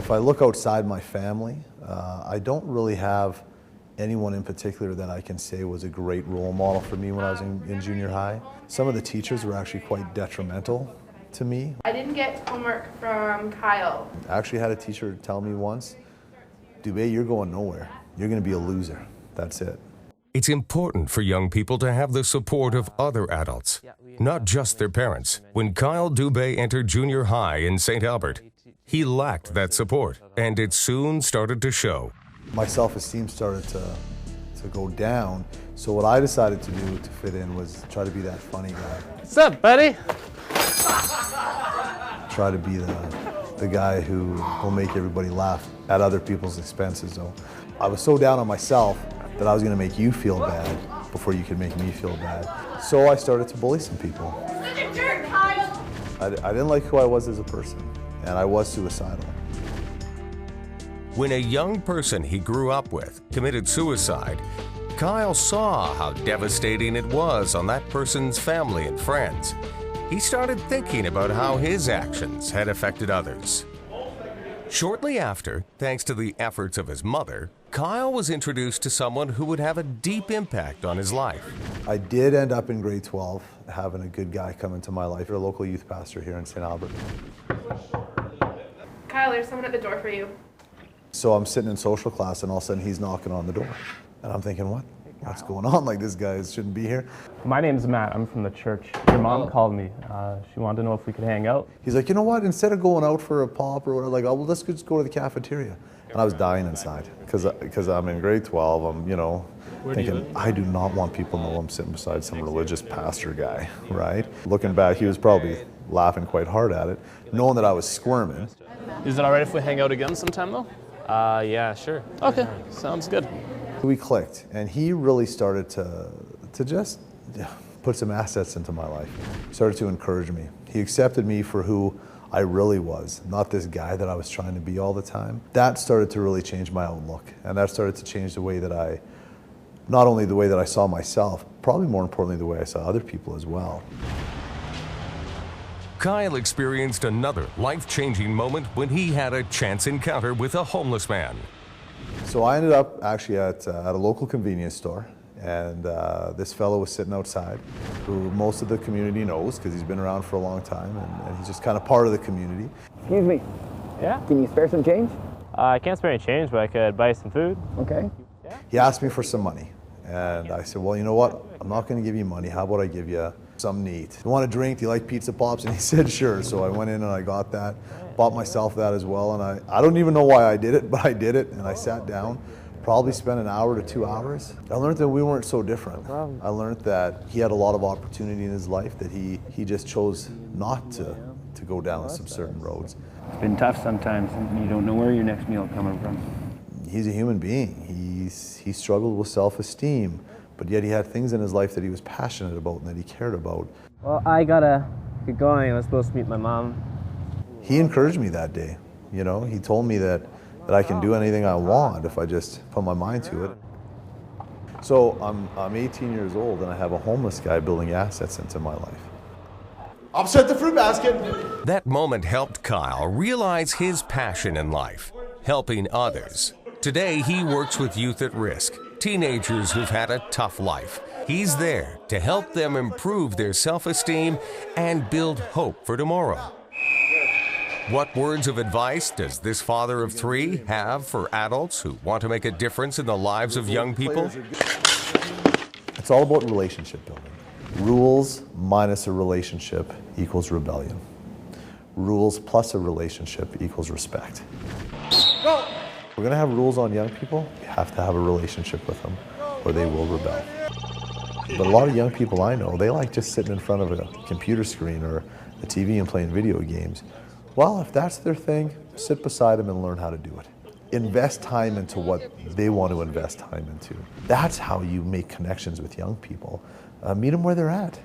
If I look outside my family, I don't really have anyone in particular that I can say was a great role model for me when I was in junior high. Some of the teachers were actually quite detrimental to me. I didn't get homework from Kyle. I actually had a teacher tell me once, Dube, you're going nowhere. You're going to be a loser. That's it. It's important for young people to have the support of other adults, not just their parents. When Kyle Dube entered junior high in St. Albert, he lacked that support, and it soon started to show. My self-esteem started to go down, so what I decided to do to fit in was try to be that funny guy. What's up, buddy? Try to be the guy who will make everybody laugh at other people's expenses. So I was so down on myself that I was going to make you feel bad before you could make me feel bad. So I started to bully some people. Such a jerk, Kyle! I didn't like who I was as a person, and I was suicidal. When a young person he grew up with committed suicide, Kyle saw how devastating it was on that person's family and friends. He started thinking about how his actions had affected others. Shortly after, thanks to the efforts of his mother, Kyle was introduced to someone who would have a deep impact on his life. I did end up in grade 12 having a good guy come into my life, a local youth pastor here in St. Albert. Kyle, there's someone at the door for you. So I'm sitting in social class and all of a sudden he's knocking on the door. And I'm thinking, what's going on? Like, this guy shouldn't be here. My name's Matt. I'm from the church. Your mom called me. She wanted to know if we could hang out. He's like, you know what? Instead of going out for a pop or whatever, like, oh, well, let's just go to the cafeteria. And I was dying inside because I'm in grade 12. I'm, thinking, I do not want people to know I'm sitting beside some religious pastor guy, right? Looking back, he was probably laughing quite hard at it, knowing that I was squirming. Is it all right if we hang out again sometime, though? Yeah, sure. Okay, sounds good. We clicked, and he really started to just put some assets into my life. Started to encourage me. He accepted me for who I really was, not this guy that I was trying to be all the time. That started to really change my outlook, and that started to change the way that not only the way that I saw myself, probably more importantly the way I saw other people as well. Kyle experienced another life-changing moment when he had a chance encounter with a homeless man. So I ended up actually at a local convenience store, and this fellow was sitting outside, who most of the community knows because he's been around for a long time, and he's just kind of part of the community. Excuse me. Yeah? Can you spare some change? I can't spare any change, but I could buy you some food. Okay. He asked me for some money, and I said, well, you know what? I'm not going to give you money. How about I give you something to eat? You want a drink? Do you like pizza pops? And he said, sure. So I went in and I got that, bought myself that as well. And I don't even know why I did it, but I did it. And I sat down, probably spent an hour to 2 hours. I learned that we weren't so different. I learned that he had a lot of opportunity in his life, that he just chose not to go down some certain roads. It's been tough sometimes, and you don't know where your next meal coming from. He's a human being. He struggled with self-esteem, but yet he had things in his life that he was passionate about and that he cared about. Well, I gotta get going. I'm supposed to meet my mom. He encouraged me that day. You know, he told me that I can do anything I want if I just put my mind to it. So I'm 18 years old and I have a homeless guy building assets into my life. Upset the fruit basket. That moment helped Kyle realize his passion in life, helping others. Today, he works with youth at risk, teenagers who've had a tough life. He's there to help them improve their self-esteem and build hope for tomorrow. What words of advice does this father of three have for adults who want to make a difference in the lives of young people? It's all about relationship building. Rules minus a relationship equals rebellion. Rules plus a relationship equals respect. Go. We're going to have rules on young people. You have to have a relationship with them or they will rebel. But a lot of young people I know, they like just sitting in front of a computer screen or a TV and playing video games. Well, if that's their thing, sit beside them and learn how to do it. Invest time into what they want to invest time into. That's how you make connections with young people. Meet them where they're at.